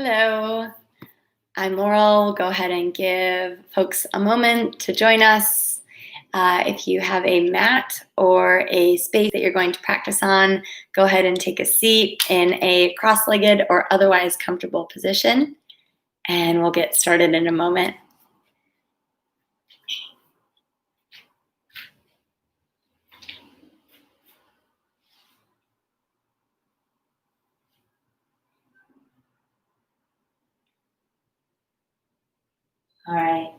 Hello, I'm Laurel. Go ahead and give folks a moment to join us. If you have a mat or a space that you're going to practice on, go ahead and take a seat in a cross-legged or otherwise comfortable position, and we'll get started in a moment. All right.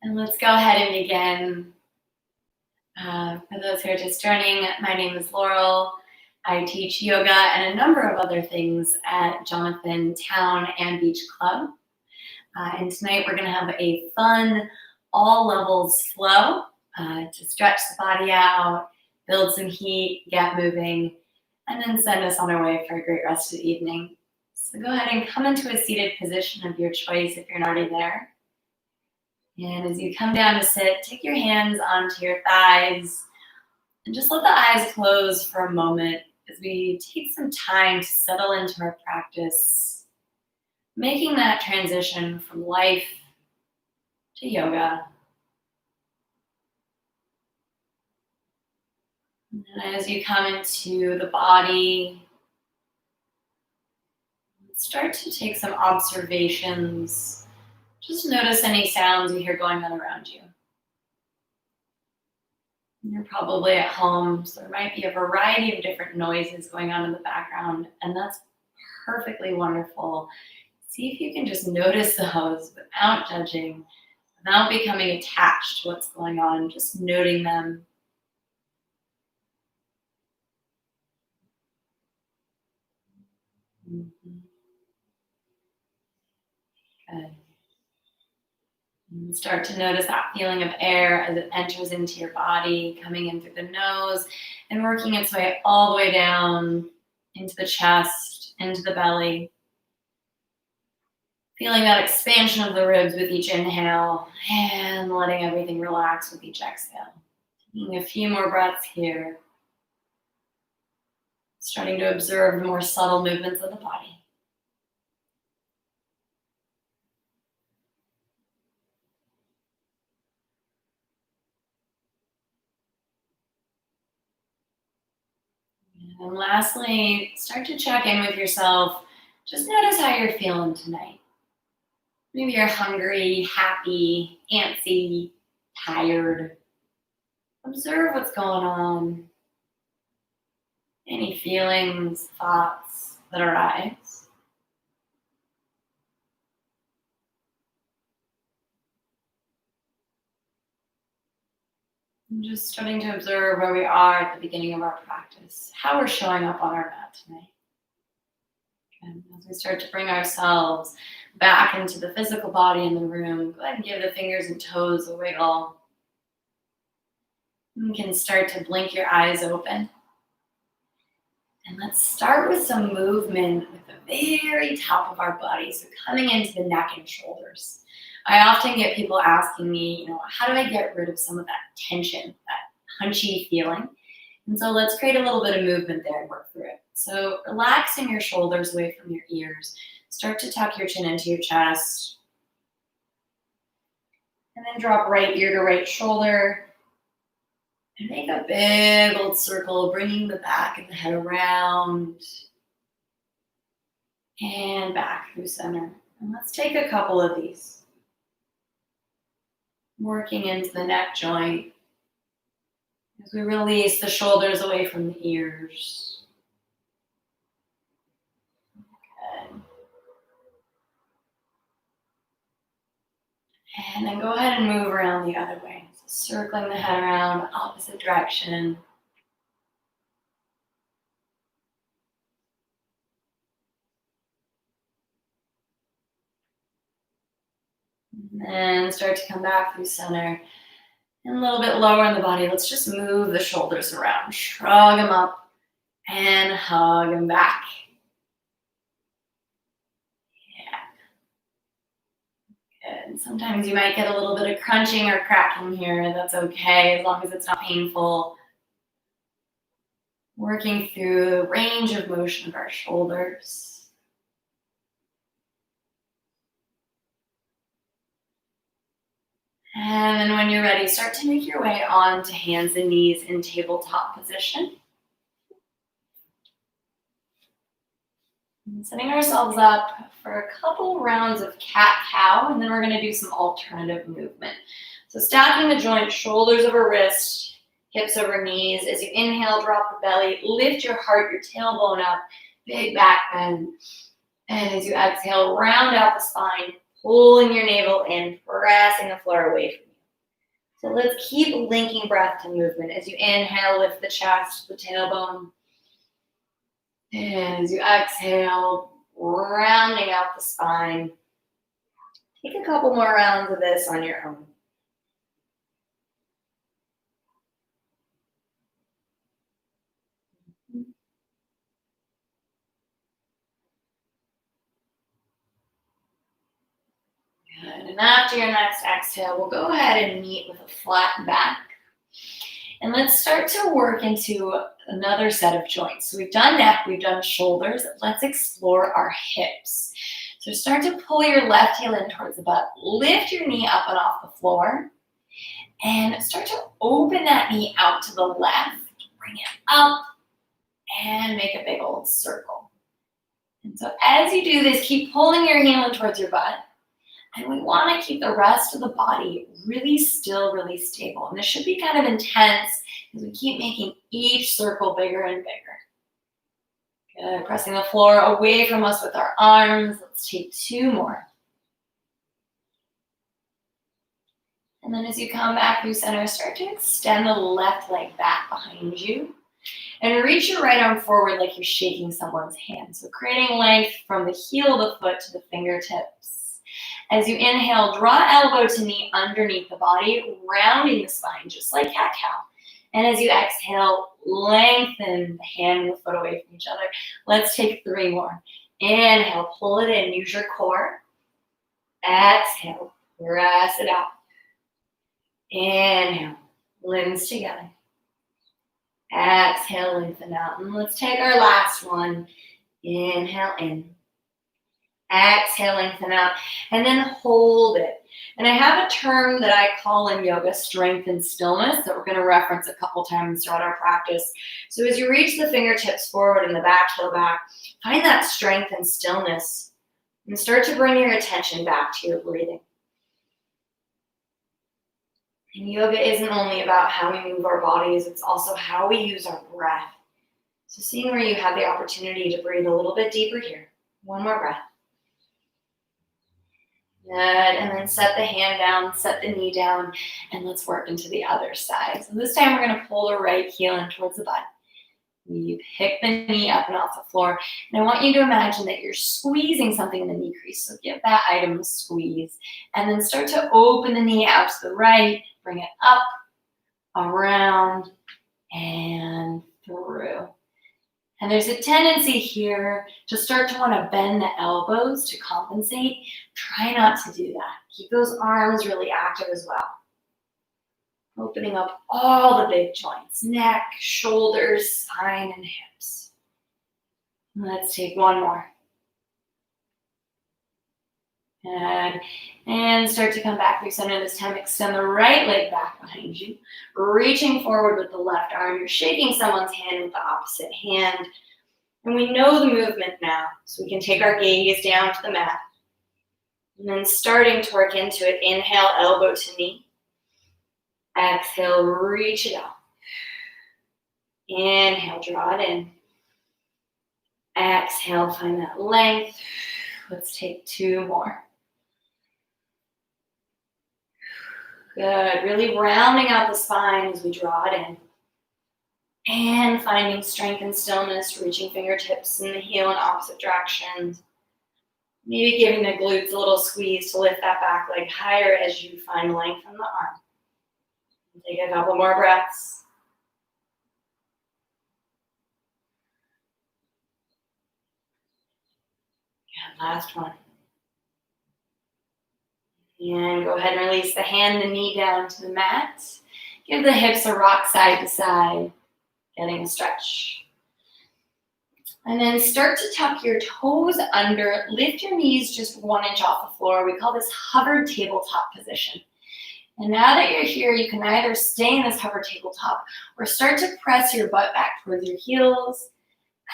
And let's go ahead and begin. For those who are just joining, my name is Laurel. I teach yoga and a number of other things at Jonathan Town and Beach Club. And tonight we're going to have a fun, all levels flow to stretch the body out, build some heat, get moving, and then send us on our way for a great rest of the evening. So go ahead and come into a seated position of your choice if you're not already there. And as you come down to sit, take your hands onto your thighs and just let the eyes close for a moment as we take some time to settle into our practice, making that transition from life to yoga. And as you come into the body, start to take some observations. Just notice any sounds you hear going on around you. You're probably at home, so there might be a variety of different noises going on in the background, and that's perfectly wonderful. See if you can just notice those without judging, without becoming attached to what's going on, just noting them. Mhm. Good. And start to notice that feeling of air as it enters into your body, coming in through the nose and working its way all the way down into the chest, into the belly. Feeling that expansion of the ribs with each inhale and letting everything relax with each exhale. Taking a few more breaths here. Starting to observe the more subtle movements of the body. And lastly, start to check in with yourself. Just notice how you're feeling tonight. Maybe you're hungry, happy, antsy, tired. Observe what's going on. Any feelings, thoughts that arise. And just starting to observe where we are at the beginning of our practice, how we're showing up on our mat tonight. And as we start to bring ourselves back into the physical body in the room, go ahead and give the fingers and toes a wiggle. You can start to blink your eyes open. And let's start with some movement with the very top of our body. So coming into the neck and shoulders. I often get people asking me, how do I get rid of some of that tension, that hunchy feeling? And so let's create a little bit of movement there and work through it. So relaxing your shoulders away from your ears. Start to tuck your chin into your chest. And then drop right ear to right shoulder. And make a big old circle, bringing the back of the head around and back through center. And let's take a couple of these. Working into the neck joint as we release the shoulders away from the ears. Good. And then go ahead and move around the other way. So circling the head around, opposite direction. And then start to come back through center. And a little bit lower in the body, let's just move the shoulders around. Shrug them up and hug them back. And sometimes you might get a little bit of crunching or cracking here. That's okay as long as it's not painful. Working through the range of motion of our shoulders. And then when you're ready, start to make your way on to hands and knees in tabletop position. And setting ourselves up for a couple rounds of cat-cow, and then we're gonna do some alternative movement. So stacking the joints, shoulders over wrist, hips over knees. As you inhale, drop the belly, lift your heart, your tailbone up, big back bend. And as you exhale, round out the spine, pulling your navel in, pressing the floor away from you. So let's keep linking breath to movement. As you inhale, lift the chest, the tailbone. And as you exhale, rounding out the spine. Take a couple more rounds of this on your own. Good. And after your next exhale, we'll go ahead and meet with a flat back. And let's start to work into another set of joints. So we've done neck, we've done shoulders. Let's explore our hips. So start to pull your left heel in towards the butt. Lift your knee up and off the floor. And start to open that knee out to the left. Bring it up and make a big old circle. And so as you do this, keep pulling your heel in towards your butt. And we want to keep the rest of the body really still, really stable. And this should be kind of intense as we keep making each circle bigger and bigger. Good. Pressing the floor away from us with our arms. Let's take 2 more. And then as you come back through center, start to extend the left leg back behind you. And reach your right arm forward like you're shaking someone's hand. So creating length from the heel of the foot to the fingertips. As you inhale, draw elbow to knee underneath the body, rounding the spine, just like cat-cow. And as you exhale, lengthen the hand and the foot away from each other. Let's take 3 more. Inhale, pull it in, use your core. Exhale, press it out. Inhale, limbs together. Exhale, lengthen out. And let's take our last one. Inhale in. Exhale, lengthen out, and then hold it. And I have a term that I call in yoga strength and stillness that we're going to reference a couple times throughout our practice. So as you reach the fingertips forward and the back heel back, find that strength and stillness and start to bring your attention back to your breathing. And yoga isn't only about how we move our bodies, it's also how we use our breath. So seeing where you have the opportunity to breathe a little bit deeper here. 1 more breath. Good, and then set the hand down, set the knee down, and let's work into the other side. So this time we're gonna pull the right heel in towards the butt. You pick the knee up and off the floor, and I want you to imagine that you're squeezing something in the knee crease. So give that item a squeeze, and then start to open the knee out to the right, bring it up, around, and through. And there's a tendency here to start to want to bend the elbows to compensate. Try not to do that. Keep those arms really active as well. Opening up all the big joints, neck, shoulders, spine, and hips. Let's take 1 more. And start to come back through center. This time extend the right leg back behind you. Reaching forward with the left arm. You're shaking someone's hand with the opposite hand. And we know the movement now. So we can take our gaze down to the mat. And then starting to work into it. Inhale, elbow to knee. Exhale, reach it out. Inhale, draw it in. Exhale, find that length. Let's take 2 more. Good, really rounding out the spine as we draw it in. And finding strength and stillness, reaching fingertips and the heel in opposite directions. Maybe giving the glutes a little squeeze to lift that back leg higher as you find length from the arm. Take a couple more breaths. And last one. And go ahead and release the hand and knee down to the mat. Give the hips a rock side to side, getting a stretch. And then start to tuck your toes under, lift your knees just 1 inch off the floor. We call this hovered tabletop position. And now that you're here, you can either stay in this hovered tabletop or start to press your butt back towards your heels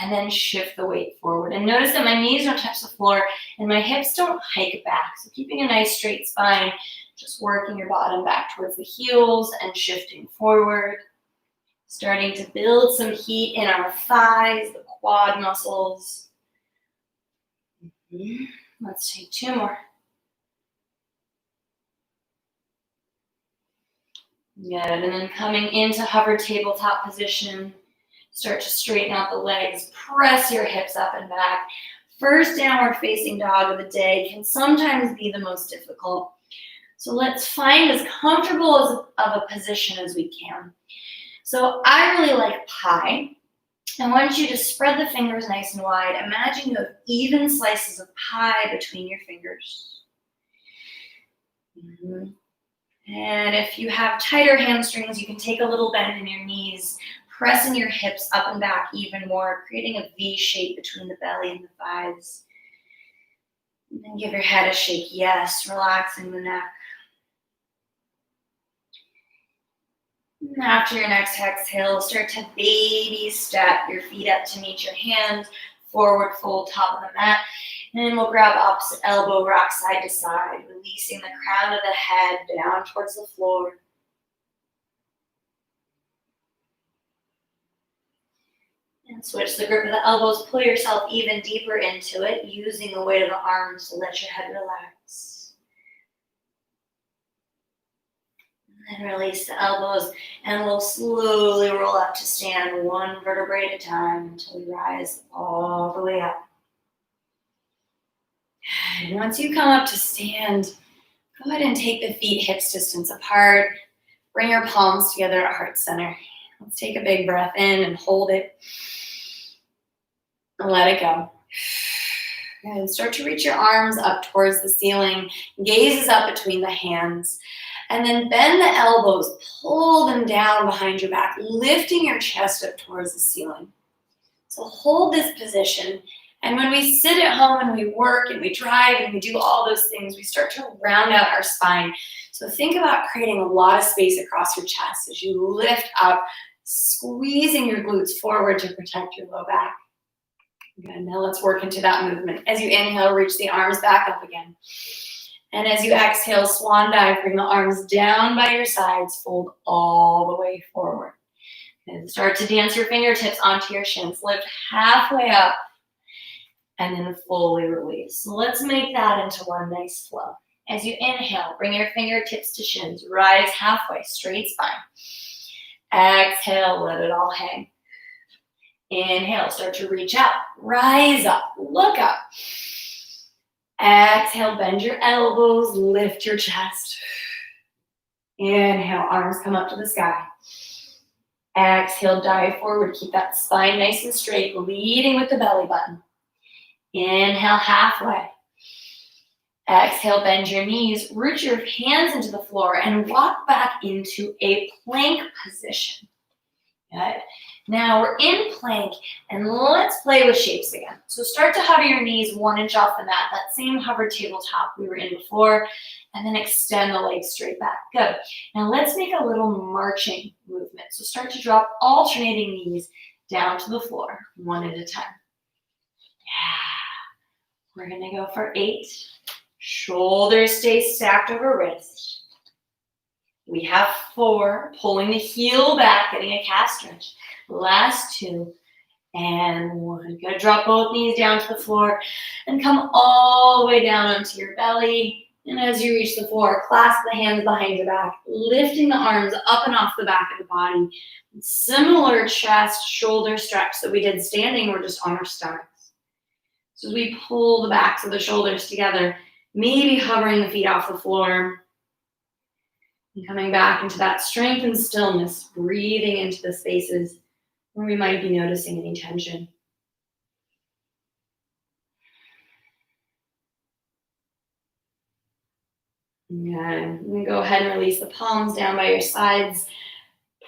and then shift the weight forward. And notice that my knees don't touch the floor and my hips don't hike back. So keeping a nice straight spine, just working your bottom back towards the heels and shifting forward. Starting to build some heat in our thighs, the quad muscles. Let's take 2 more. Good, and then coming into hover tabletop position, start to straighten out the legs, press your hips up and back. First downward facing dog of the day can sometimes be the most difficult. So let's find as comfortable of a position as we can. So I really like pie. I want you to spread the fingers nice and wide. Imagine you have even slices of pie between your fingers. And if you have tighter hamstrings, you can take a little bend in your knees, pressing your hips up and back even more, creating a V shape between the belly and the thighs. And then give your head a shake, yes, relaxing the neck. And after your next exhale, start to baby step your feet up to meet your hands, forward fold top of the mat. And then we'll grab opposite elbow, rock side to side, releasing the crown of the head down towards the floor. And switch the grip of the elbows, pull yourself even deeper into it, using the weight of the arms to let your head relax. And then release the elbows, and we'll slowly roll up to stand 1 vertebrae at a time until we rise all the way up. And once you come up to stand, go ahead and take the feet hips distance apart. Bring your palms together at heart center. Let's take a big breath in and hold it. And let it go. And start to reach your arms up towards the ceiling. Gaze is up between the hands. And then bend the elbows, pull them down behind your back, lifting your chest up towards the ceiling. So hold this position. And when we sit at home and we work and we drive and we do all those things, we start to round out our spine. So think about creating a lot of space across your chest as you lift up, squeezing your glutes forward to protect your low back. Good, now let's work into that movement. As you inhale, reach the arms back up again. And as you exhale, swan dive, bring the arms down by your sides, fold all the way forward. And start to dance your fingertips onto your shins. Lift halfway up and then fully release. So let's make that into one nice flow. As you inhale, bring your fingertips to shins. Rise halfway, straight spine. Exhale, let it all hang. Inhale, start to reach out. Rise up, look up. Exhale, bend your elbows, lift your chest. Inhale, arms come up to the sky. Exhale, dive forward. Keep that spine nice and straight, leading with the belly button. Inhale, halfway. Exhale, bend your knees, root your hands into the floor, and walk back into a plank position. Good. Now we're in plank, and let's play with shapes again. So start to hover your knees 1 inch off the mat, that same hover tabletop we were in before, and then extend the legs straight back. Good. Now let's make a little marching movement. So start to drop alternating knees down to the floor, 1 at a time. Yeah. We're gonna go for 8. Shoulders stay stacked over wrist. We have 4, pulling the heel back, getting a calf stretch. Last 2, and 1. Good, drop both knees down to the floor and come all the way down onto your belly. And as you reach the floor, clasp the hands behind your back, lifting the arms up and off the back of the body. Similar chest, shoulder stretch that we did standing, we're just on our stomachs. So as we pull the backs of the shoulders together, maybe hovering the feet off the floor, and coming back into that strength and stillness, breathing into the spaces where we might be noticing any tension. And go ahead and release the palms down by your sides.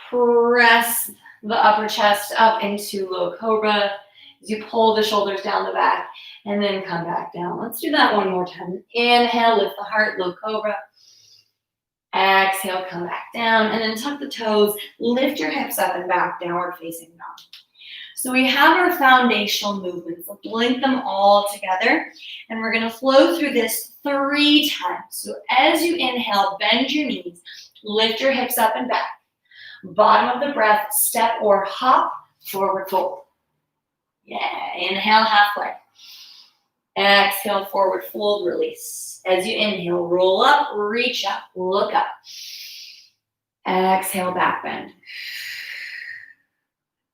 Press the upper chest up into low cobra as you pull the shoulders down the back and then come back down. Let's do that one more time. Inhale, lift the heart, low cobra. Exhale, come back down and then tuck the toes, lift your hips up and back, downward facing dog. So we have our foundational movements. Let's link them all together and we're gonna flow through this 3 times. So as you inhale, bend your knees, lift your hips up and back. Bottom of the breath, step or hop, forward fold. Yeah, inhale halfway. Exhale, forward fold, release. As you inhale, roll up, reach up, look up. Exhale, back bend.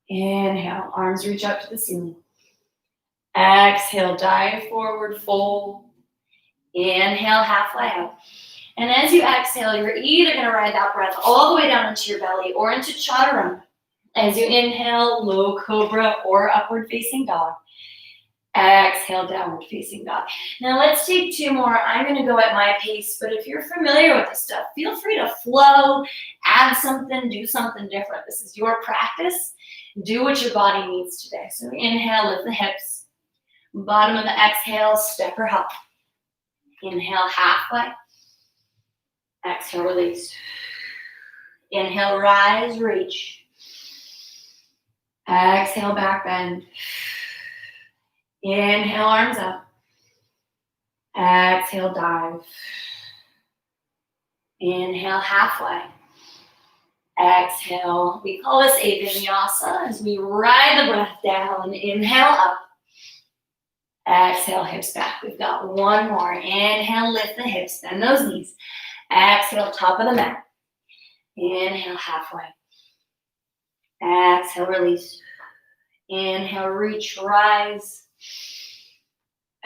Inhale, arms reach up to the ceiling. Exhale, dive forward, fold. Inhale, halfway out. And as you exhale, you're either going to ride that breath all the way down into your belly or into chaturanga. As you inhale, low cobra or upward facing dog. Exhale, downward facing dog. Now let's take 2 more. I'm going to go at my pace, but if you're familiar with this stuff, feel free to flow, add something, do something different. This is your practice. Do what your body needs today. So inhale, lift the hips. Bottom of the exhale, step or hop. Inhale, halfway. Exhale, release. Inhale, rise, reach. Exhale, back bend. Inhale, arms up. Exhale, dive. Inhale, halfway. Exhale. We call this a vinyasa as we ride the breath down. Inhale, up. Exhale, hips back. We've got 1 more. Inhale, lift the hips, bend those knees. Exhale, top of the mat. Inhale, halfway. Exhale, release. Inhale, reach, rise.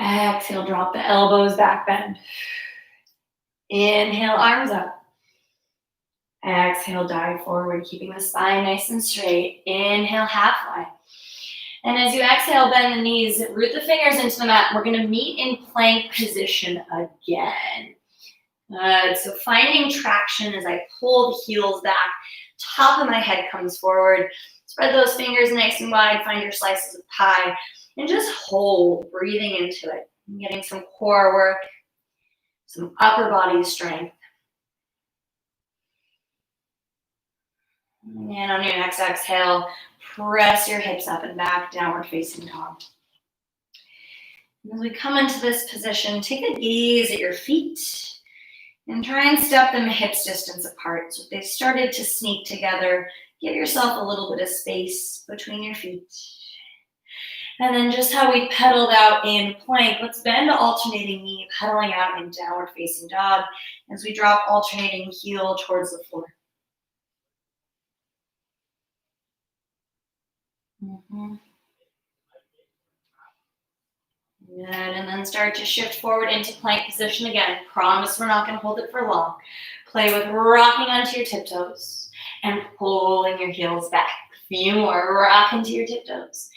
Exhale, drop the elbows, back bend. Inhale, arms up. Exhale, dive forward, keeping the spine nice and straight. Inhale, halfway. And as you exhale, bend the knees, root the fingers into the mat. We're going to meet in plank position again. So finding traction as I pull the heels back, top of my head comes forward. Spread those fingers nice and wide, find your slices of pie, and just hold, breathing into it. Getting some core work, some upper body strength. And on your next exhale, press your hips up and back, downward facing dog. And as we come into this position, take a gaze at your feet and try and step them hips distance apart. So if they started to sneak together, give yourself a little bit of space between your feet. And then just how we pedaled out in plank, let's bend the alternating knee, pedaling out in downward facing dog as we drop alternating heel towards the floor. Good, and then start to shift forward into plank position again. Promise we're not going to hold it for long. Play with rocking onto your tiptoes and pulling your heels back. A few more, rock into your tiptoes.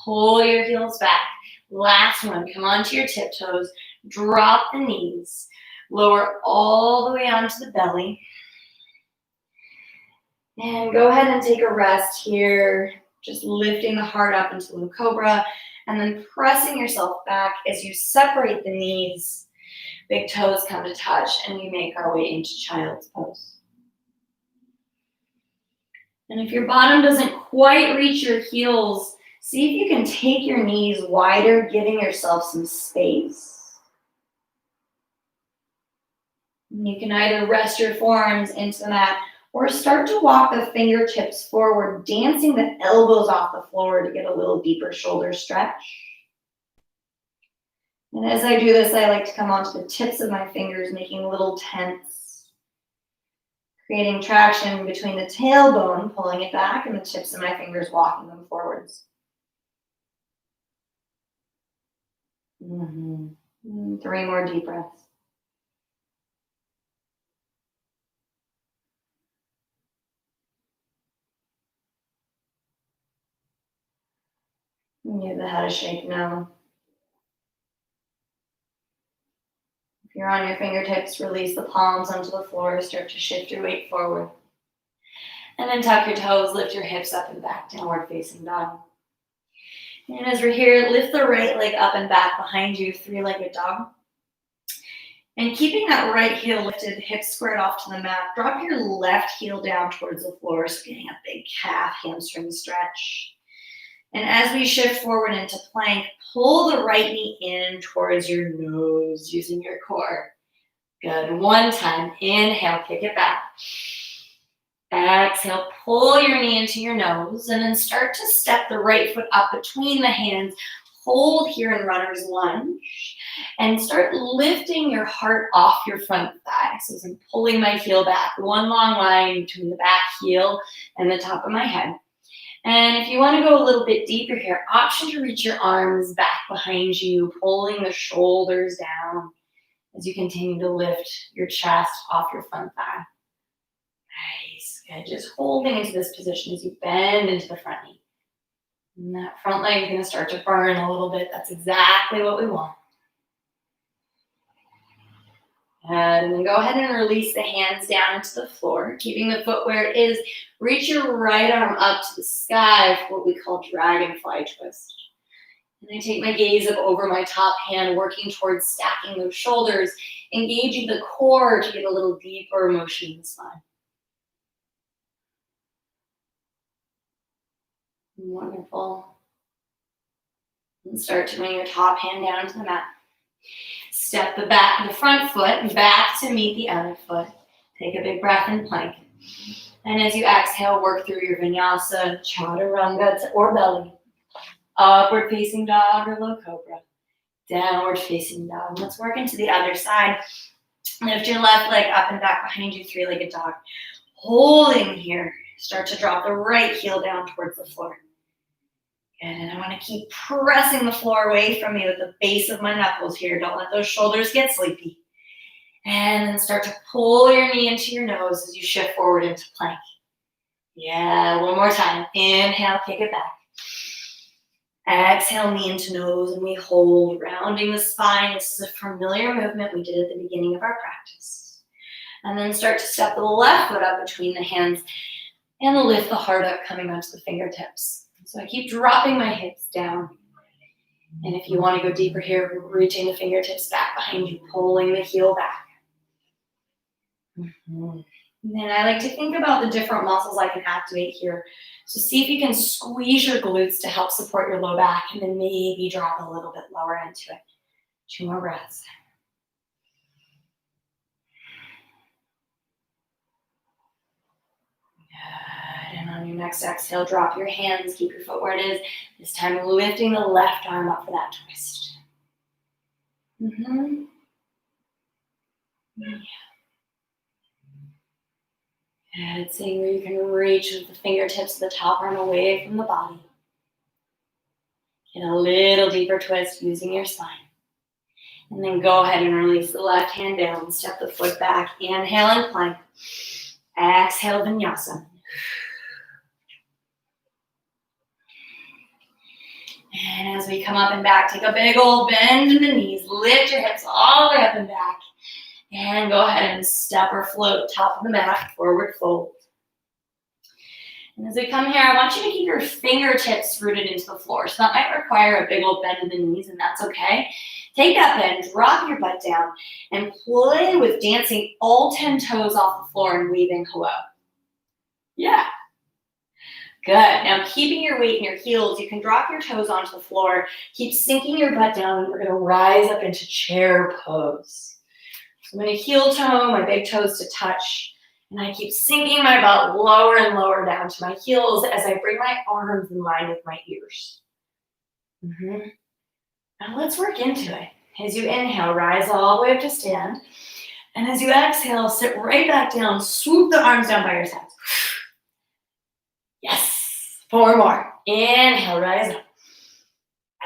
Pull your heels back. Last one, come onto your tiptoes. Drop the knees. Lower all the way onto the belly. And go ahead and take a rest here. Just lifting the heart up into low cobra. And then pressing yourself back as you separate the knees. Big toes come to touch and we make our way into child's pose. And if your bottom doesn't quite reach your heels, see if you can take your knees wider, giving yourself some space. And you can either rest your forearms into the mat or start to walk the fingertips forward, dancing the elbows off the floor to get a little deeper shoulder stretch. And as I do this, I like to come onto the tips of my fingers, making little tents, creating traction between the tailbone, pulling it back, and the tips of my fingers, walking them forwards. 3 more deep breaths. Give the head a shake now. If you're on your fingertips, release the palms onto the floor. Start to shift your weight forward. And then tuck your toes, lift your hips up and back, downward facing dog. And as we're here, lift the right leg up and back behind you, three-legged dog. And keeping that right heel lifted, hips squared off to the mat, drop your left heel down towards the floor, so getting a big calf, hamstring stretch. And as we shift forward into plank, pull the right knee in towards your nose using your core. Good. One time. Inhale, kick it back. Exhale, pull your knee into your nose and then start to step the right foot up between the hands. Hold here in runner's lunge and start lifting your heart off your front thigh. So as I'm pulling my heel back, one long line between the back heel and the top of my head. And if you want to go a little bit deeper here, option to reach your arms back behind you, pulling the shoulders down as you continue to lift your chest off your front thigh. Nice. Good. Just holding into this position as you bend into the front knee. And that front leg is going to start to burn a little bit. That's exactly what we want. And then go ahead and release the hands down into the floor, keeping the foot where it is. Reach your right arm up to the sky for what we call dragonfly twist. And I take my gaze up over my top hand, working towards stacking those shoulders, engaging the core to get a little deeper motion in the spine. Wonderful. And start to bring your top hand down to the mat. Step the front foot back to meet the other foot. Take a big breath in plank. And as you exhale, work through your vinyasa, chaturanga or belly. Upward facing dog or low cobra. Downward facing dog. Let's work into the other side. Lift your left leg up and back behind you, three-legged dog. Holding here. Start to drop the right heel down towards the floor. And I want to keep pressing the floor away from me with the base of my knuckles here. Don't let those shoulders get sleepy. And then start to pull your knee into your nose as you shift forward into plank. Yeah, one more time. Inhale, kick it back. Exhale, knee into nose, and we hold, rounding the spine. This is a familiar movement we did at the beginning of our practice. And then start to step the left foot up between the hands and lift the heart up, coming onto the fingertips. So I keep dropping my hips down. And if you want to go deeper here, reaching the fingertips back behind you, pulling the heel back. And then I like to think about the different muscles I can activate here. So see if you can squeeze your glutes to help support your low back, and then maybe drop a little bit lower into it. 2 more breaths. Good. And on your next exhale, drop your hands, keep your foot where it is. This time lifting the left arm up for that twist. Yeah. Good. Seeing where you can reach with the fingertips of the top arm away from the body. Get a little deeper twist using your spine. And then go ahead and release the left hand down. Step the foot back. Inhale and plank. Exhale, vinyasa. And as we come up and back, take a big old bend in the knees. Lift your hips all the way up and back. And go ahead and step or float top of the mat, forward fold. And as we come here, I want you to keep your fingertips rooted into the floor. So that might require a big old bend in the knees, and that's okay. Take that bend, drop your butt down, and play with dancing all 10 toes off the floor and weaving hello. Yeah. Good. Now, keeping your weight in your heels, you can drop your toes onto the floor. Keep sinking your butt down, and we're going to rise up into chair pose. So I'm going to heel toe my big toes to touch, and I keep sinking my butt lower and lower down to my heels as I bring my arms in line with my ears. Now let's work into it. As you inhale, rise all the way up to stand. And as you exhale, sit right back down, swoop the arms down by your sides. Yes. 4 more. Inhale, rise up.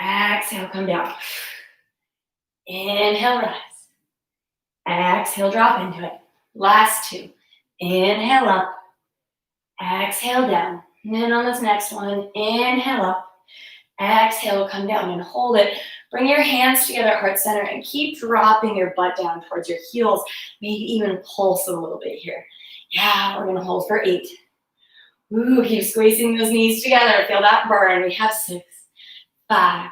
Exhale, come down. Inhale, rise. Exhale, drop into it. Last 2. Inhale up. Exhale down. And then on this next one, inhale up. Exhale, come down and hold it. Bring your hands together at heart center and keep dropping your butt down towards your heels. Maybe even pulse a little bit here. Yeah, we're gonna hold for 8. Ooh, keep squeezing those knees together. Feel that burn. We have 6, 5,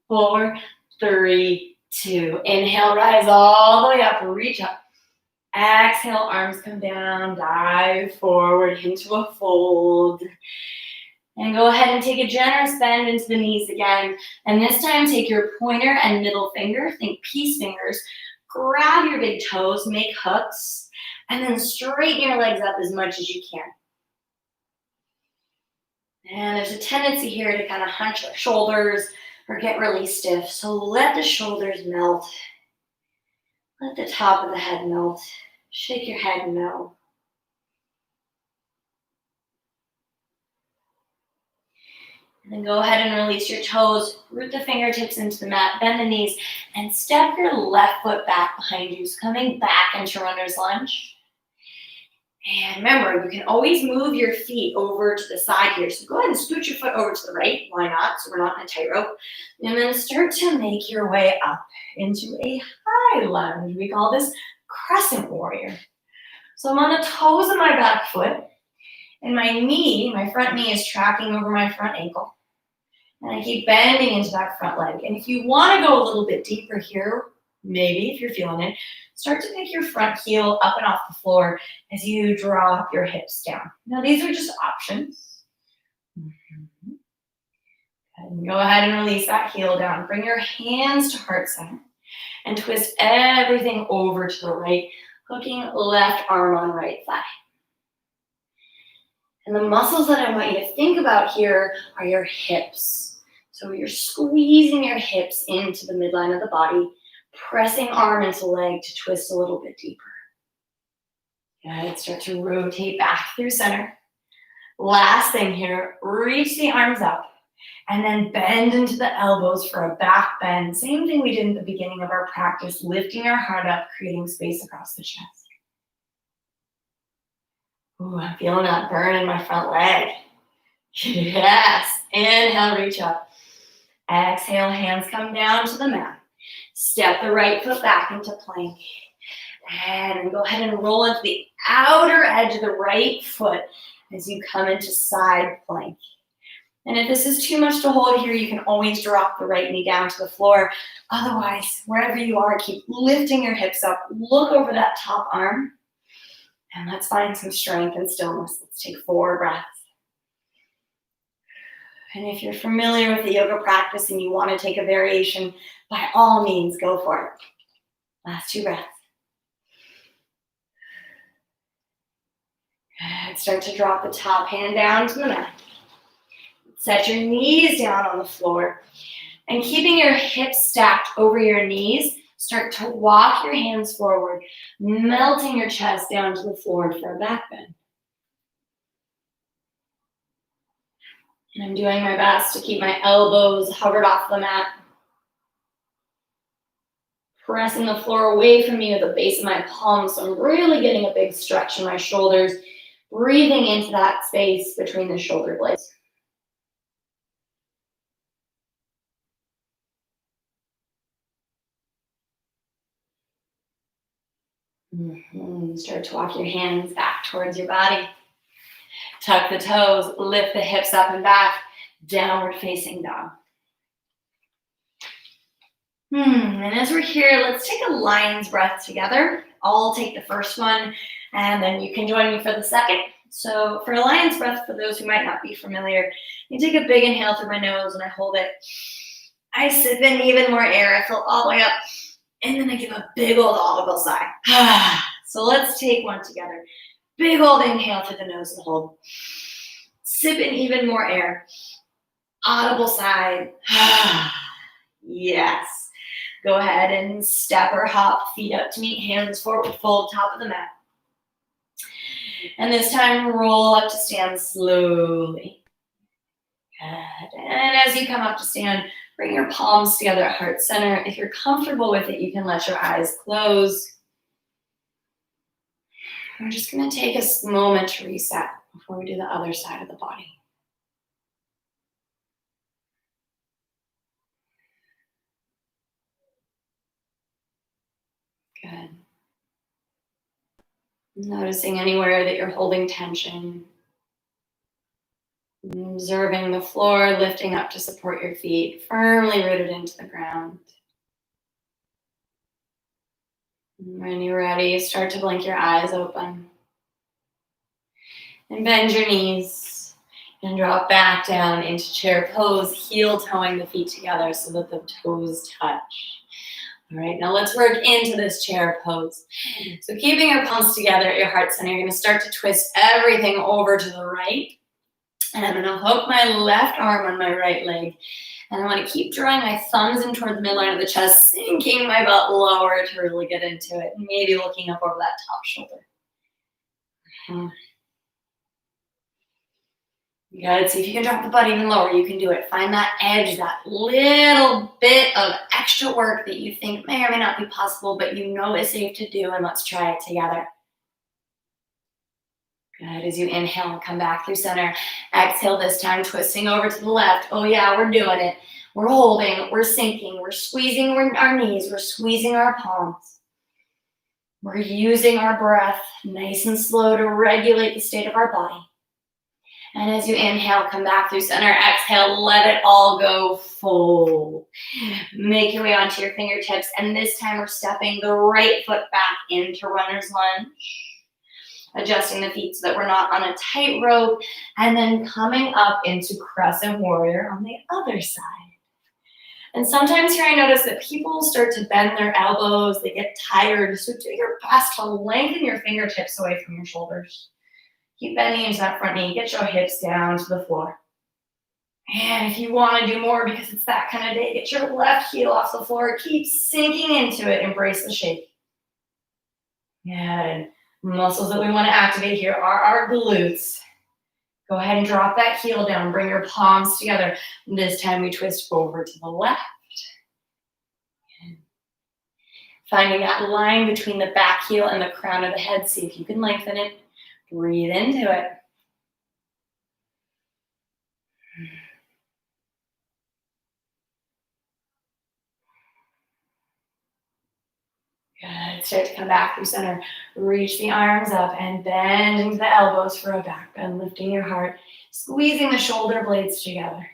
4, 3, 2. Inhale, rise all the way up, reach up. Exhale, arms come down, dive forward into a fold. And go ahead and take a generous bend into the knees again. And this time, take your pointer and middle finger, think peace fingers. Grab your big toes, make hooks, and then straighten your legs up as much as you can. And there's a tendency here to kind of hunch our shoulders or get really stiff. So let the shoulders melt. Let the top of the head melt. Shake your head no. And then go ahead and release your toes, root the fingertips into the mat, bend the knees, and step your left foot back behind you. So coming back into runner's lunge. And remember, you can always move your feet over to the side here. So go ahead and scoot your foot over to the right. Why not? So we're not in a tightrope. And then start to make your way up into a high lunge. We call this crescent warrior. So I'm on the toes of my back foot. And my knee, my front knee is tracking over my front ankle. And I keep bending into that front leg. And if you want to go a little bit deeper here, maybe if you're feeling it, start to pick your front heel up and off the floor as you drop your hips down. Now, these are just options. And go ahead and release that heel down. Bring your hands to heart center and twist everything over to the right, hooking left arm on right thigh. And the muscles that I want you to think about here are your hips. So you're squeezing your hips into the midline of the body, pressing arm into leg to twist a little bit deeper. Good, start to rotate back through center. Last thing here, reach the arms up and then bend into the elbows for a back bend. Same thing we did at the beginning of our practice, lifting our heart up, creating space across the chest. Ooh, I'm feeling that burn in my front leg. Yes. Inhale, reach up. Exhale, hands come down to the mat. Step the right foot back into plank. And then go ahead and roll into the outer edge of the right foot as you come into side plank. And if this is too much to hold here, you can always drop the right knee down to the floor. Otherwise, wherever you are, keep lifting your hips up. Look over that top arm. And let's find some strength and stillness. Let's take 4 breaths. And if you're familiar with the yoga practice and you want to take a variation, by all means, go for it. Last 2 breaths. Good. Start to drop the top hand down to the mat. Set your knees down on the floor. And keeping your hips stacked over your knees, start to walk your hands forward, melting your chest down to the floor for a back bend. And I'm doing my best to keep my elbows hovered off the mat. Pressing the floor away from me at the base of my palms, so I'm really getting a big stretch in my shoulders, breathing into that space between the shoulder blades. Start to walk your hands back towards your body. Tuck the toes, lift the hips up and back, downward facing dog. And as we're here, let's take a lion's breath together. I'll take the first one, and then you can join me for the second. So for a lion's breath, for those who might not be familiar, you take a big inhale through my nose, and I hold it. I sip in even more air. I fill all the way up, and then I give a big old audible sigh. So let's take one together. Big old inhale through the nose and hold. Sip in even more air. Audible sigh. Yes. Go ahead and step or hop, feet up to meet, hands forward, fold, top of the mat. And this time, roll up to stand slowly. Good. And as you come up to stand, bring your palms together at heart center. If you're comfortable with it, you can let your eyes close. We're just going to take a moment to reset before we do the other side of the body. Good. Noticing anywhere that you're holding tension. Observing the floor, lifting up to support your feet, firmly rooted into the ground. When you're ready, start to blink your eyes open. And bend your knees and drop back down into chair pose, heel toeing the feet together so that the toes touch. All right, now let's work into this chair pose. So keeping your palms together at your heart center, you're gonna start to twist everything over to the right. And I'm gonna hook my left arm on my right leg. And I wanna keep drawing my thumbs in toward the midline of the chest, sinking my butt lower to really get into it. And maybe looking up over that top shoulder. Good, see if you can drop the butt even lower, you can do it. Find that edge, that little bit of extra work that you think may or may not be possible, but you know is safe to do, and let's try it together. Good, as you inhale, come back through center. Exhale this time, twisting over to the left. Oh yeah, we're doing it. We're holding, we're sinking, we're squeezing our knees, we're squeezing our palms. We're using our breath nice and slow to regulate the state of our body. And as you inhale, come back through center. Exhale, let it all go, fold. Make your way onto your fingertips. And this time we're stepping the right foot back into runner's lunge. Adjusting the feet so that we're not on a tightrope. And then coming up into crescent warrior on the other side. And sometimes here I notice that people start to bend their elbows. They get tired. So do your best to lengthen your fingertips away from your shoulders. Keep bending into that front knee. Get your hips down to the floor. And if you want to do more because it's that kind of day, get your left heel off the floor. Keep sinking into it. Embrace the shake. Good. Muscles that we want to activate here are our glutes. Go ahead and drop that heel down. Bring your palms together. This time we twist over to the left. Finding that line between the back heel and the crown of the head. See if you can lengthen it. Breathe into it. Good. Start to come back through center. Reach the arms up and bend into the elbows for a back bend. Lifting your heart. Squeezing the shoulder blades together.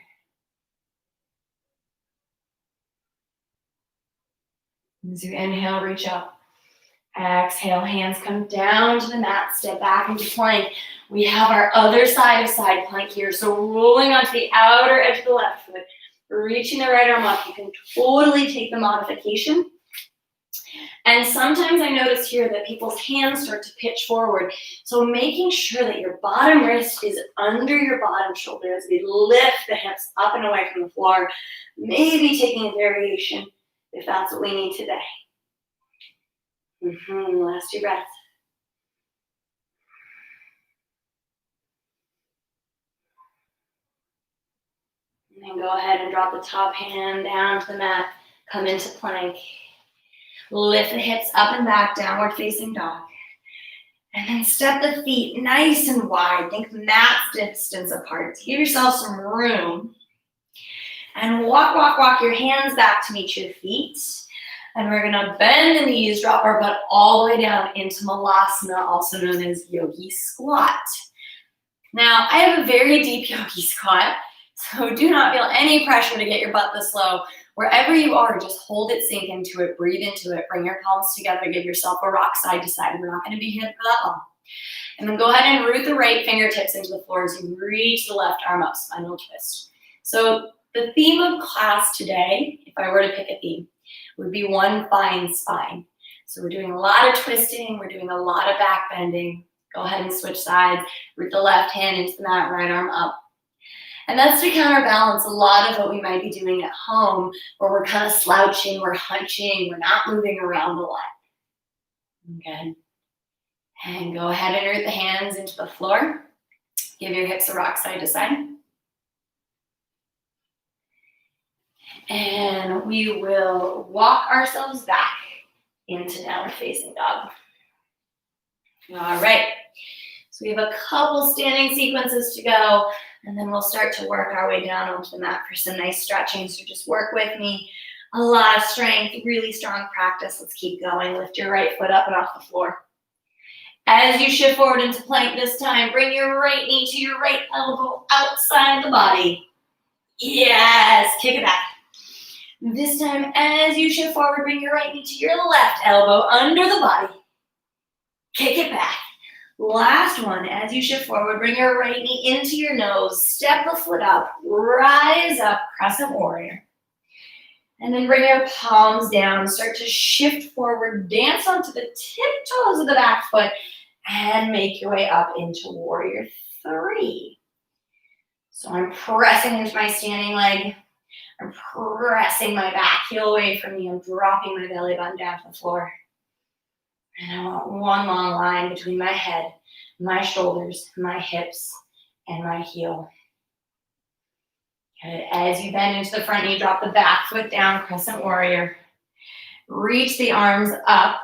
As you inhale, reach up. Exhale, hands come down to the mat. Step back into plank. We have our other side of side plank here. So rolling onto the outer edge of the left foot. Reaching the right arm up. You can totally take the modification. And sometimes I notice here that people's hands start to pitch forward. So making sure that your bottom wrist is under your bottom shoulder as we lift the hips up and away from the floor. Maybe taking a variation if that's what we need today. Last two breaths. And then go ahead and drop the top hand down to the mat. Come into plank. Lift the hips up and back, downward facing dog. And then step the feet nice and wide. Think mat distance apart. Give yourself some room. And walk your hands back to meet your feet. And we're gonna bend the knees, drop our butt all the way down into Malasana, also known as yogi squat. Now, I have a very deep yogi squat, so do not feel any pressure to get your butt this low. Wherever you are, just hold it, sink into it, breathe into it, bring your palms together, give yourself a rock side to side. We're not gonna be here for that long. And then go ahead and root the right fingertips into the floor as you reach the left arm up, spinal twist. So the theme of class today, if I were to pick a theme, would be one fine spine. So we're doing a lot of twisting, we're doing a lot of back bending. Go ahead and switch sides, root the left hand into the mat, right arm up. And that's to counterbalance a lot of what we might be doing at home, where we're kind of slouching, we're hunching, we're not moving around a lot. Good. And go ahead and root the hands into the floor. Give your hips a rock side to side. And we will walk ourselves back into downward facing dog. All right. So we have a couple standing sequences to go, and then we'll start to work our way down onto the mat for some nice stretching. So just work with me. A lot of strength, really strong practice. Let's keep going. Lift your right foot up and off the floor. As you shift forward into plank this time, bring your right knee to your right elbow outside the body. Yes, kick it back. This time, as you shift forward, bring your right knee to your left elbow under the body. Kick it back. Last one, as you shift forward, bring your right knee into your nose, step the foot up, rise up, crescent warrior. And then bring your palms down, start to shift forward, dance onto the tiptoes of the back foot, and make your way up into warrior 3. So I'm pressing into my standing leg. I'm pressing my back heel away from me. I'm dropping my belly button down to the floor. And I want one long line between my head, my shoulders, my hips, and my heel. Good. As you bend into the front knee, drop the back foot down, crescent warrior. Reach the arms up,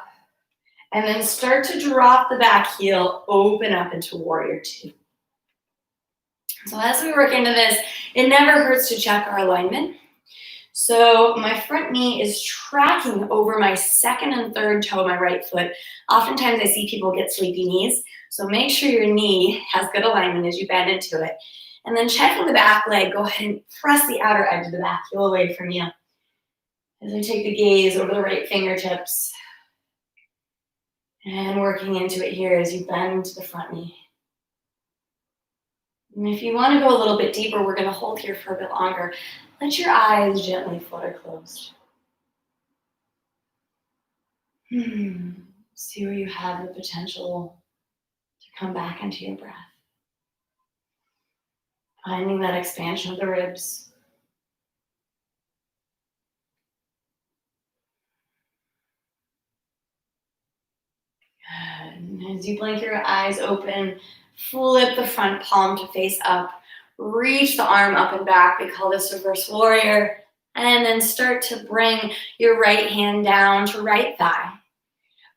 and then start to drop the back heel, open up into warrior 2. So as we work into this, it never hurts to check our alignment. So my front knee is tracking over my second and third toe of my right foot. Oftentimes I see people get sleepy knees. So make sure your knee has good alignment as you bend into it. And then checking the back leg, go ahead and press the outer edge of the back heel away from you. As I take the gaze over the right fingertips. And working into it here as you bend to the front knee. And if you want to go a little bit deeper, we're going to hold here for a bit longer. Let your eyes gently flutter closed. See where you have the potential to come back into your breath. Finding that expansion of the ribs. Good. And as you blink your eyes open, flip the front palm to face up. Reach the arm up and back. We call this reverse warrior. And then start to bring your right hand down to right thigh.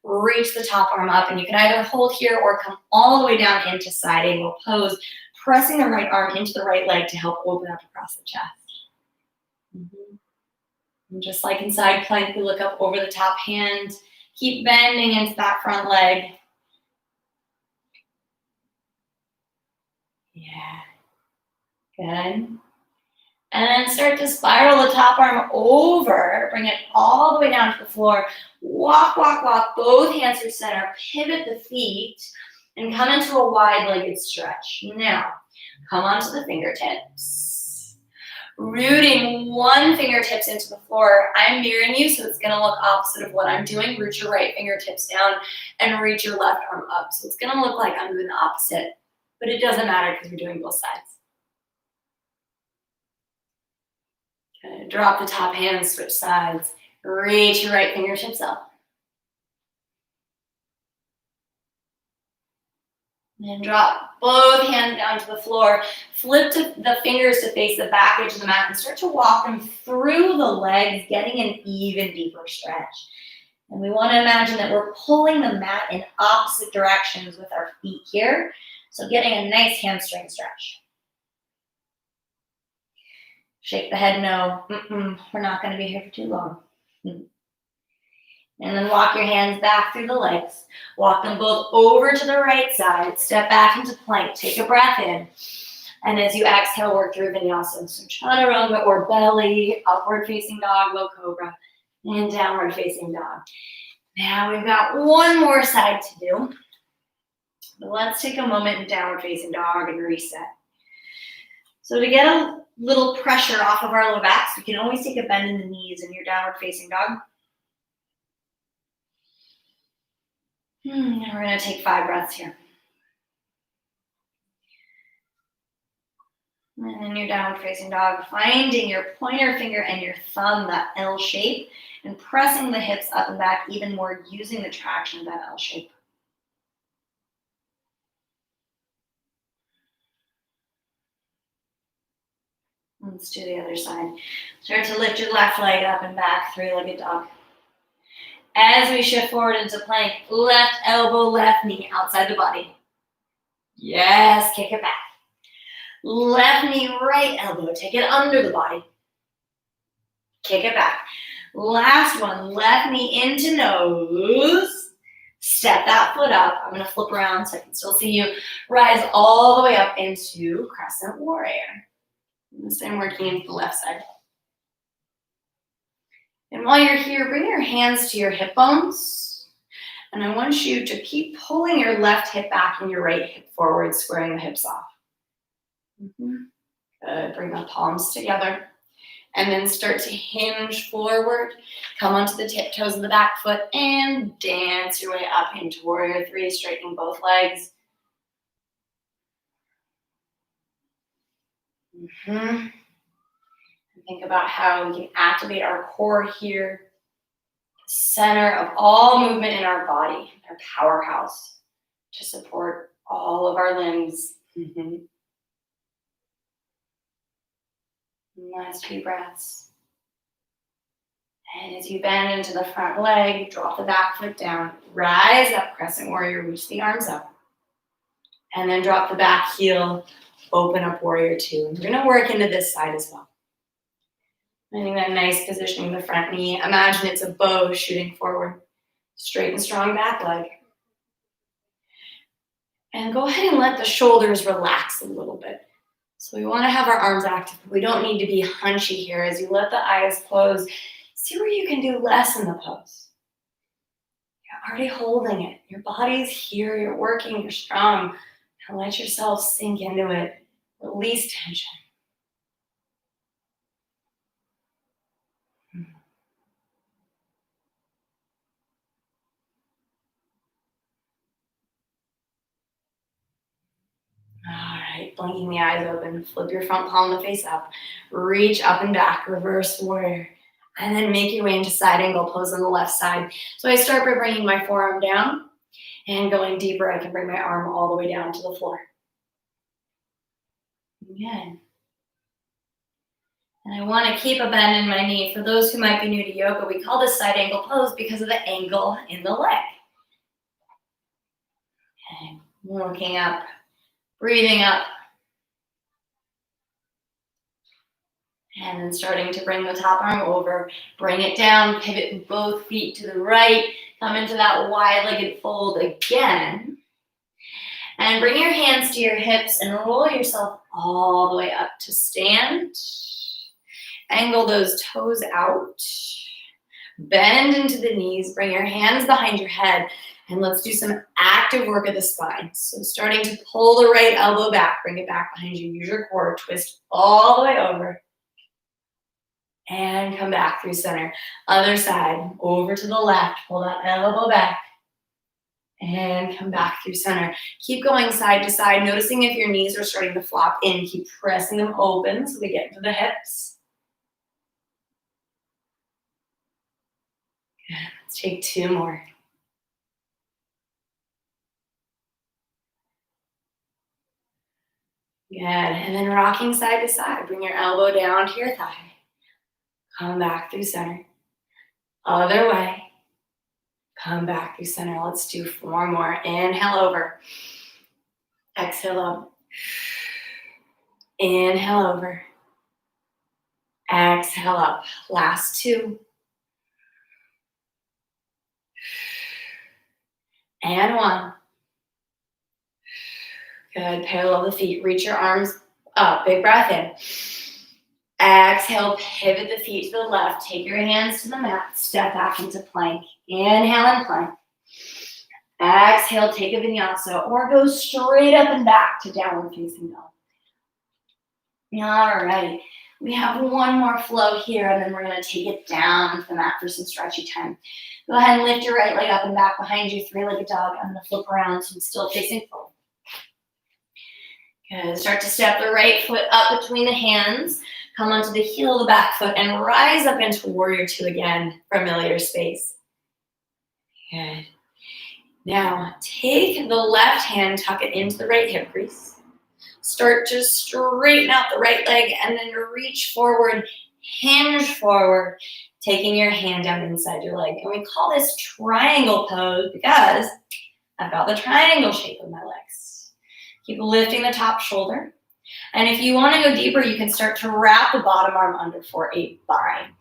Reach the top arm up, and you can either hold here or come all the way down into side angle pose, pressing the right arm into the right leg to help open up across the chest. And just like in side plank, we look up over the top hand. Keep bending into that front leg. Yeah. Good. And then start to spiral the top arm over. Bring it all the way down to the floor. Walk, walk, walk. Both hands through center. Pivot the feet and come into a wide-legged stretch. Now, come onto the fingertips. Rooting one fingertips into the floor. I'm mirroring you, so it's going to look opposite of what I'm doing. Root your right fingertips down and reach your left arm up. So it's going to look like I'm doing the opposite, but it doesn't matter because we're doing both sides. Okay, drop the top hand, switch sides. Reach your right fingertips up. And drop both hands down to the floor. Flip the fingers to face the back edge of the mat and start to walk them through the legs, getting an even deeper stretch. And we want to imagine that we're pulling the mat in opposite directions with our feet here. So getting a nice hamstring stretch. Shake the head no. We're not going to be here for too long. And then walk your hands back through the legs. Walk them both over to the right side. Step back into plank. Take a breath in. And as you exhale, work through vinyasa. So chaturanga or belly, upward facing dog, low cobra, and downward facing dog. Now we've got one more side to do. But let's take a moment in downward facing dog and reset. So to get a little pressure off of our low backs, we can always take a bend in the knees in your downward facing dog. And we're going to take 5 breaths here. And then your downward facing dog, finding your pointer finger and your thumb, that L shape, and pressing the hips up and back even more using the traction of that L shape. Let's do the other side. Start to lift your left leg up and back, 3-legged dog. As we shift forward into plank, left elbow, left knee outside the body. Yes, kick it back. Left knee, right elbow, take it under the body. Kick it back. Last one, left knee into nose. Step that foot up. I'm gonna flip around so I can still see you. Rise all the way up into crescent warrior. This time working into the left side. And while you're here, bring your hands to your hip bones. And I want you to keep pulling your left hip back and your right hip forward, squaring the hips off. Good, bring the palms together. And then start to hinge forward. Come onto the tiptoes of the back foot and dance your way up into warrior three, straightening both legs. Think about how we can activate our core here, center of all movement in our body, our powerhouse, to support all of our limbs. Last few breaths. And as you bend into the front leg, drop the back foot down, rise up, crescent warrior, reach the arms up. And then drop the back heel, open up warrior two. And we're gonna work into this side as well. Finding that nice positioning of the front knee. Imagine it's a bow shooting forward. Straight and strong back leg. And go ahead and let the shoulders relax a little bit. So we want to have our arms active. We don't need to be hunchy here. As you let the eyes close, see where you can do less in the pose. You're already holding it. Your body's here. You're working. You're strong. Now let yourself sink into it. Release tension. All right, blinking the eyes open, flip your front palm to face up, reach up and back, reverse warrior, and then make your way into side angle pose on the left side. So I start by bringing my forearm down, and going deeper, I can bring my arm all the way down to the floor. Again. And I want to keep a bend in my knee. For those who might be new to yoga, we call this side angle pose because of the angle in the leg. Okay, looking up. Breathing up. And then starting to bring the top arm over. Bring it down, pivot both feet to the right. Come into that wide-legged fold again. And bring your hands to your hips and roll yourself all the way up to stand. Angle those toes out. Bend into the knees. Bring your hands behind your head. And let's do some active work of the spine. So starting to pull the right elbow back, bring it back behind you. Use your core, twist all the way over. And come back through center. Other side, over to the left. Pull that elbow back. And come back through center. Keep going side to side, noticing if your knees are starting to flop in. Keep pressing them open so they get into the hips. Good. Let's take two more. Good, and then rocking side to side. Bring your elbow down to your thigh. Come back through center. Other way. Come back through center. Let's do four more. Inhale over. Exhale up. Inhale over. Exhale up. Last two. And one. Good, parallel the feet. Reach your arms up. Big breath in. Exhale, pivot the feet to the left. Take your hands to the mat. Step back into plank. Inhale and plank. Exhale, take a vinyasa or go straight up and back to downward facing dog. All right, we have one more flow here and then we're gonna take it down to the mat for some stretchy time. Go ahead and lift your right leg up and back behind you, three-legged dog. I'm gonna flip around so I'm still facing forward. Good, start to step the right foot up between the hands. Come onto the heel of the back foot and rise up into warrior two again, familiar space. Good. Now, take the left hand, tuck it into the right hip crease. Start to straighten out the right leg and then reach forward, hinge forward, taking your hand down inside your leg. And we call this triangle pose because I've got the triangle shape of my legs. Keep lifting the top shoulder. And if you want to go deeper, you can start to wrap the bottom arm under for a bind.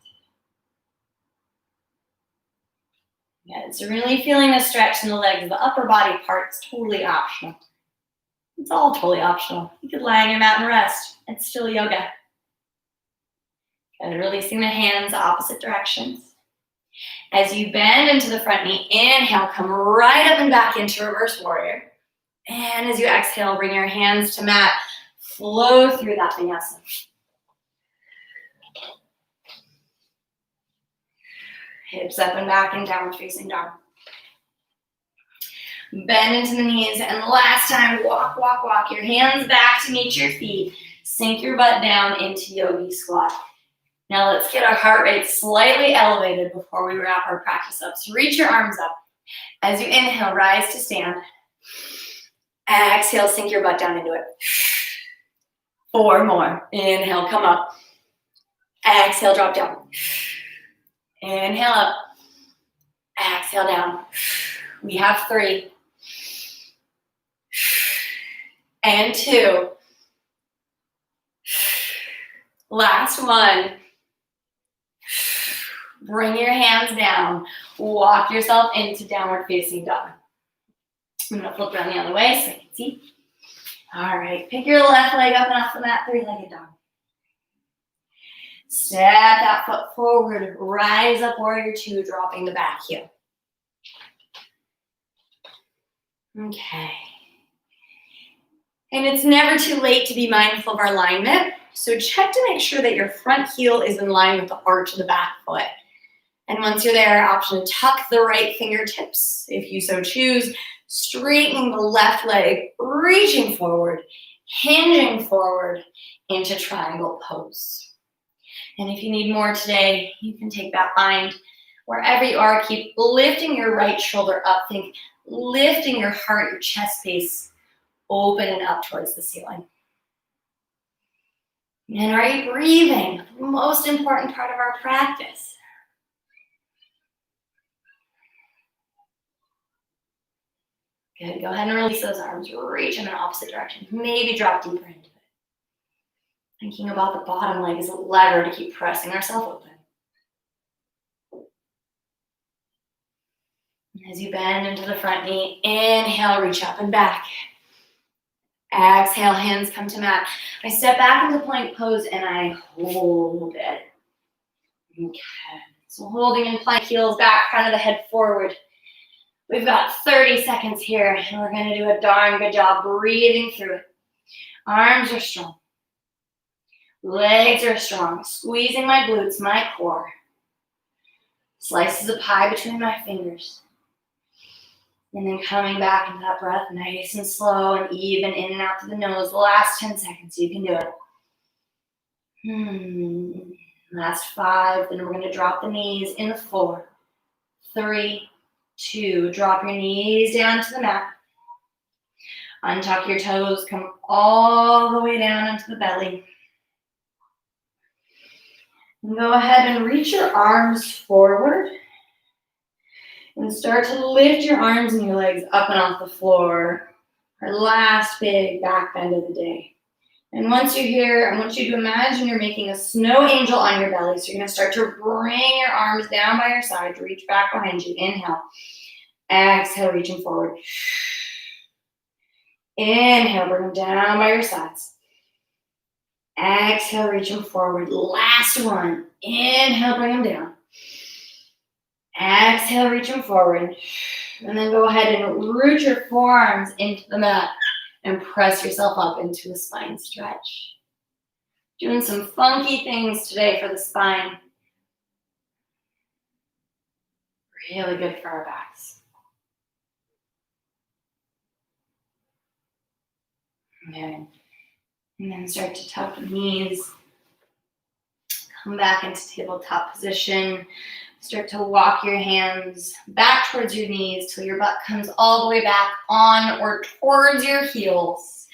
Yeah, it's really feeling the stretch in the legs. The upper body part's totally optional. It's all totally optional. You could lie on your mat and rest. It's still yoga. Good. Releasing the hands opposite directions. As you bend into the front knee, inhale, come right up and back into reverse warrior. And as you exhale, bring your hands to mat. Flow through that vinyasa. Hips up and back in downward facing dog. Bend into the knees, and last time, walk, walk, walk. Your hands back to meet your feet. Sink your butt down into yogi squat. Now let's get our heart rate slightly elevated before we wrap our practice up. So reach your arms up. As you inhale, rise to stand. Exhale, sink your butt down into it. 4 more. Inhale, come up. Exhale, drop down. Inhale up. Exhale down. We have 3. And 2. Last one. Bring your hands down. Walk yourself into downward facing dog. I'm going to flip around the other way so you can see. All right, pick your left leg up and off the mat, 3-legged dog. Step that foot forward, rise up, warrior 2, dropping the back heel. Okay. And it's never too late to be mindful of our alignment. So check to make sure that your front heel is in line with the arch of the back foot. And once you're there, option to tuck the right fingertips, if you so choose, straightening the left leg, reaching forward, hinging forward into triangle pose. And if you need more today, you can take that bind wherever you are. Keep lifting your right shoulder up. Think lifting your heart, your chest space open and up towards the ceiling. And are you breathing? The most important part of our practice. Good. Go ahead and release those arms. Reach in an opposite direction. Maybe drop deeper into it. Thinking about the bottom leg as a lever to keep pressing ourselves open. As you bend into the front knee, inhale, reach up and back. Exhale, hands come to mat. I step back into plank pose and I hold it. Okay. So holding in plank, heels back, crown of the head forward. We've got 30 seconds here, and we're going to do a darn good job breathing through it. Arms are strong. Legs are strong. Squeezing my glutes, my core. Slices of pie between my fingers. And then coming back into that breath, nice and slow and even, in and out through the nose. The last 10 seconds, you can do it. Last 5, then we're going to drop the knees in 4, 3, 2, drop your knees down to the mat. Untuck your toes, come all the way down into the belly. And go ahead and reach your arms forward. And start to lift your arms and your legs up and off the floor. Our last big back bend of the day. And once you're here, I want you to imagine you're making a snow angel on your belly. So you're going to start to bring your arms down by your side. Reach back behind you. Inhale. Exhale, reaching forward. Inhale, bring them down by your sides. Exhale, reaching forward. Last one. Inhale, bring them down. Exhale, reaching forward. And then go ahead and root your forearms into the mat and press yourself up into a spine stretch. Doing some funky things today for the spine. Really good for our backs. Okay. And then start to tuck the knees. Come back into tabletop position. Start to walk your hands back towards your knees till your butt comes all the way back on or towards your heels.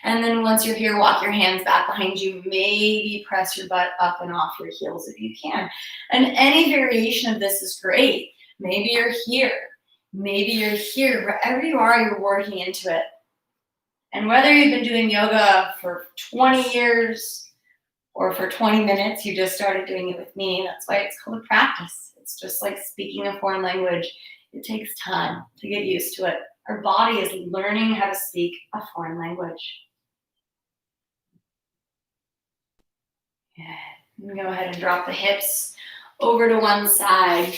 And then once you're here, walk your hands back behind you. Maybe press your butt up and off your heels if you can. And any variation of this is great. Maybe you're here. Maybe you're here. Wherever you are, you're working into it. And whether you've been doing yoga for 20 years or for 20 minutes, you just started doing it with me, that's why it's called a practice. It's just like speaking a foreign language. It takes time to get used to it. Our body is learning how to speak a foreign language. Good. Go ahead and drop the hips over to one side.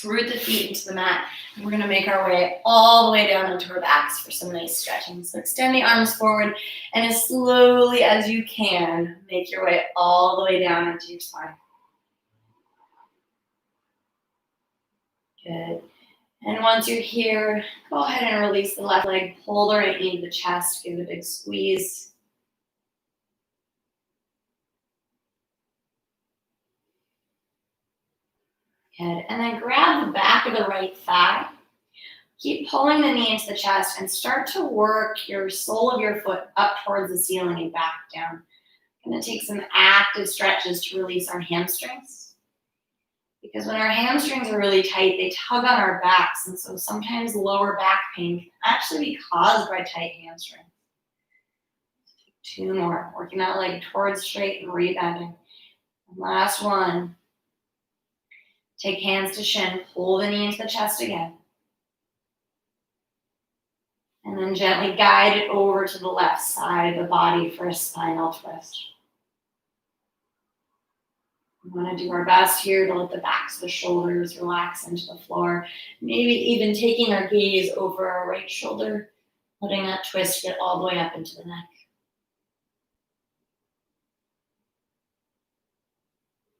Root the feet into the mat. And we're going to make our way all the way down into our backs for some nice stretching. So extend the arms forward, and as slowly as you can, make your way all the way down into your spine. Good. And once you're here, go ahead and release the left leg. Pull the right knee to the chest. Give it a big squeeze. Good. And then grab the back of the right thigh. Keep pulling the knee into the chest and start to work your sole of your foot up towards the ceiling and back down. I'm going to take some active stretches to release our hamstrings. Because when our hamstrings are really tight, they tug on our backs. And so sometimes lower back pain can actually be caused by tight hamstrings. Two more. Working that leg towards straight and rebounding. And last one. Take hands to shin. Pull the knee into the chest again. And then gently guide it over to the left side of the body for a spinal twist. We want to do our best here to let the backs of the shoulders relax into the floor. Maybe even taking our gaze over our right shoulder, letting that twist get all the way up into the neck.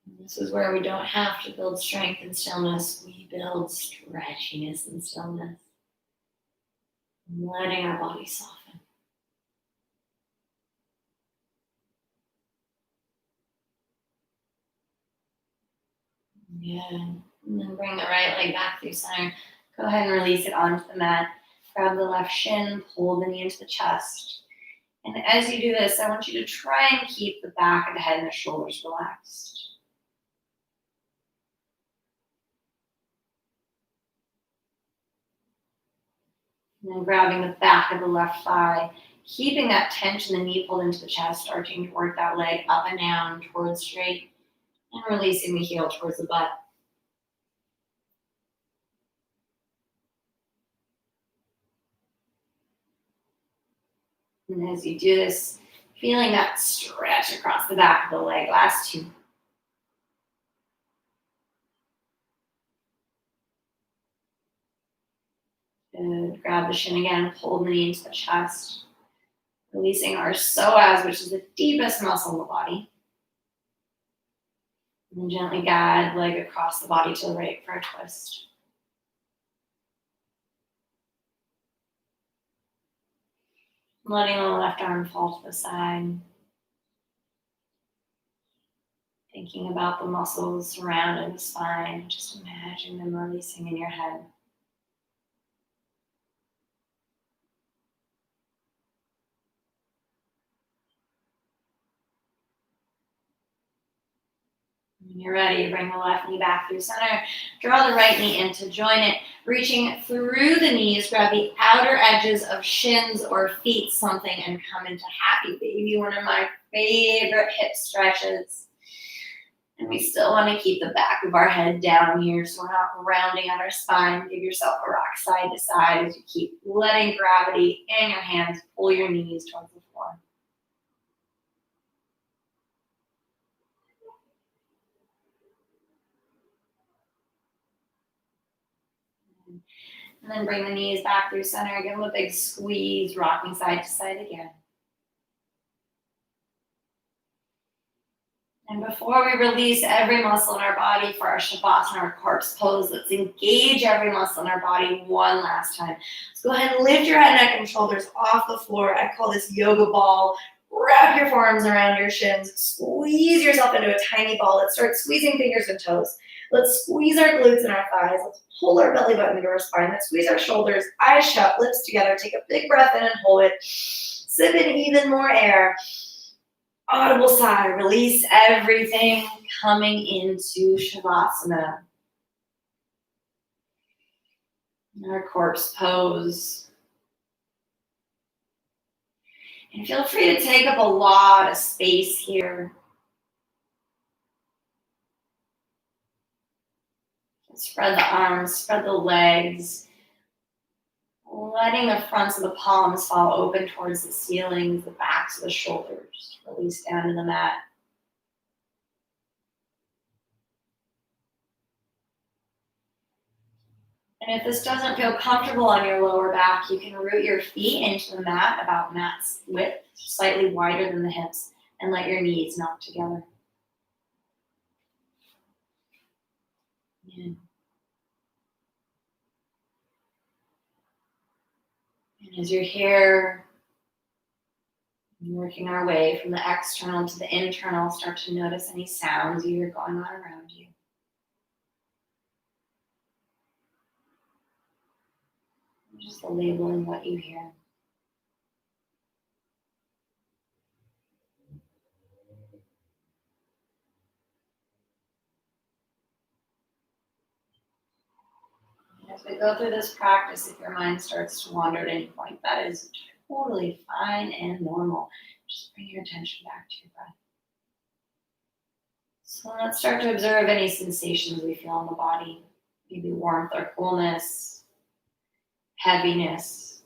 And this is where we don't have to build strength and stillness. We build stretchiness and stillness. Letting our body soften. Yeah. And then bring the right leg back through center. Go ahead and release it onto the mat. Grab the left shin, pull the knee into the chest. And as you do this, I want you to try and keep the back of the head and the shoulders relaxed. And then grabbing the back of the left thigh, keeping that tension, the knee pulled into the chest, starting to work that leg up and down towards straight, and releasing the heel towards the butt. And as you do this, feeling that stretch across the back of the leg. Last two. Good. Grab the shin again, pull the knee into the chest. Releasing our psoas, which is the deepest muscle in the body. And then gently guide the leg across the body to the right for a twist. Letting the left arm fall to the side. Thinking about the muscles surrounding the spine. Just imagine them releasing in your head. When you're ready, bring the left knee back through center. Draw the right knee in to join it. Reaching through the knees, grab the outer edges of shins or feet, something, and come into happy baby. One of my favorite hip stretches. And we still want to keep the back of our head down here so we're not rounding out our spine. Give yourself a rock side to side as you keep letting gravity and your hands pull your knees towards the floor. And then bring the knees back through center. Give them a big squeeze, rocking side to side again. And before we release every muscle in our body for our Shavasana, our corpse pose, let's engage every muscle in our body one last time. Let's go ahead and lift your head, neck, and shoulders off the floor. I call this yoga ball. Wrap your forearms around your shins. Squeeze yourself into a tiny ball. Let's start squeezing fingers and toes. Let's squeeze our glutes and our thighs. Let's pull our belly button into our spine. Let's squeeze our shoulders, eyes shut, lips together. Take a big breath in and hold it. Sip in even more air. Audible sigh. Release everything, coming into Shavasana. Our corpse pose. And feel free to take up a lot of space here. Spread the arms, spread the legs, letting the fronts of the palms fall open towards the ceiling, the backs of the shoulders. Release down to the mat. And if this doesn't feel comfortable on your lower back, you can root your feet into the mat about mat's width, slightly wider than the hips, and let your knees knock together. And as you're here, working our way from the external to the internal, start to notice any sounds you hear going on around you. Just labeling what you hear. And as we go through this practice, if your mind starts to wander at any point, that is totally fine and normal. Just bring your attention back to your breath. So let's start to observe any sensations we feel in the body. Maybe warmth or coolness, heaviness.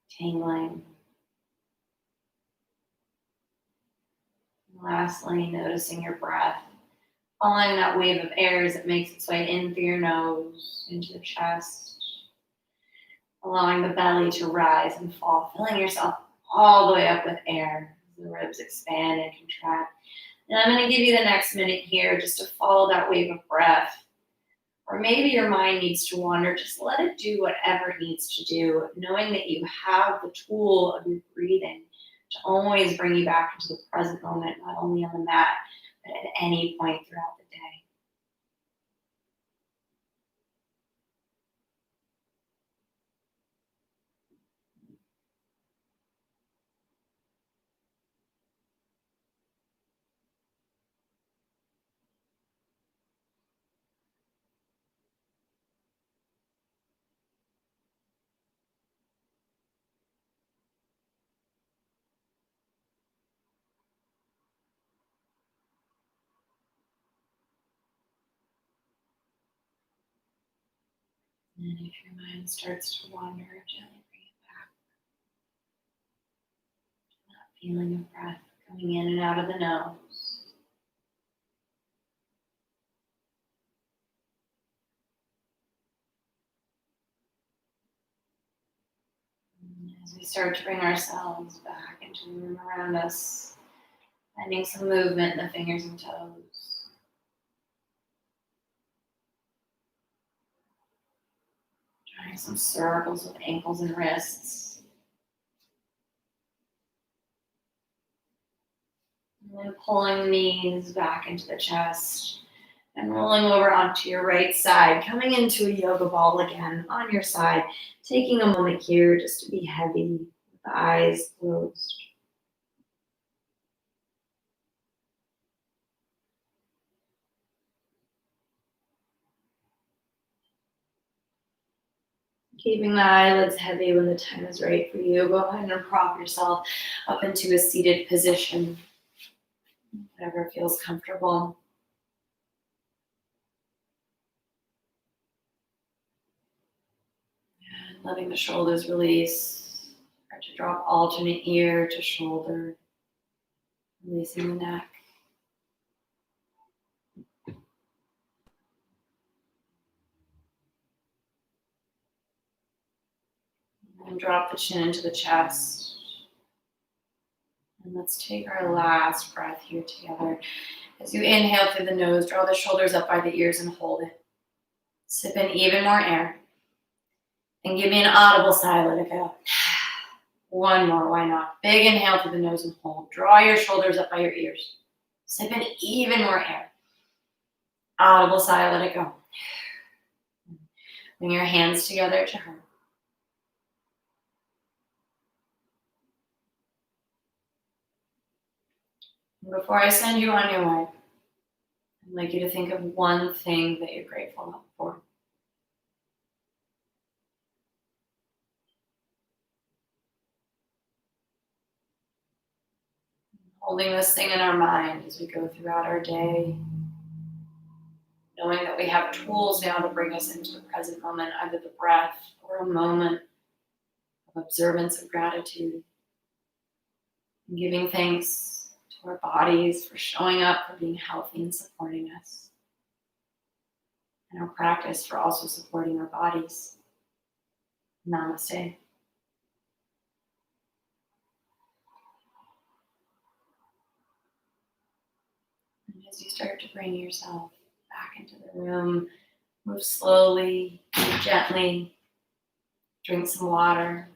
Tingling. And lastly, noticing your breath. Following that wave of air as it makes its way in through your nose, into the chest. Allowing the belly to rise and fall, filling yourself all the way up with air as the ribs expand and contract. And I'm going to give you the next minute here just to follow that wave of breath. Or maybe your mind needs to wander, just let it do whatever it needs to do, knowing that you have the tool of your breathing to always bring you back into the present moment, not only on the mat, but at any point throughout the day. And if your mind starts to wander, gently bring it back. That feeling of breath coming in and out of the nose. And as we start to bring ourselves back into the room around us, finding some movement in the fingers and toes. Drawing some circles with ankles and wrists. And then pulling the knees back into the chest and rolling over onto your right side, coming into a yoga ball again on your side, taking a moment here just to be heavy with the eyes closed. Keeping the eyelids heavy when the time is right for you. Go ahead and prop yourself up into a seated position, whatever feels comfortable. And letting the shoulders release. Start to drop alternate ear to shoulder. Releasing the neck. And drop the chin into the chest. And let's take our last breath here together. As you inhale through the nose, draw the shoulders up by the ears and hold it. Sip in even more air. And give me an audible sigh, let it go. One more, why not? Big inhale through the nose and hold. Draw your shoulders up by your ears. Sip in even more air. Audible sigh, let it go. Bring your hands together to heart. And before I send you on your way, I'd like you to think of one thing that you're grateful for. Holding this thing in our mind as we go throughout our day, knowing that we have tools now to bring us into the present moment, either the breath or a moment of observance of gratitude, and giving thanks to our bodies for showing up, for being healthy and supporting us, and our practice for also supporting our bodies. Namaste. And as you start to bring yourself back into the room, move slowly, move gently, drink some water.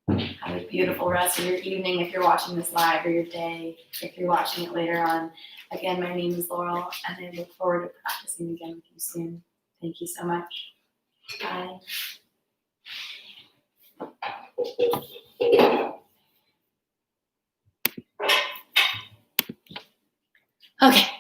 Have a beautiful rest of your evening if you're watching this live, or your day if you're watching it later on. Again, my name is Laurel, and I look forward to practicing again with you soon. Thank you so much. Bye. Okay.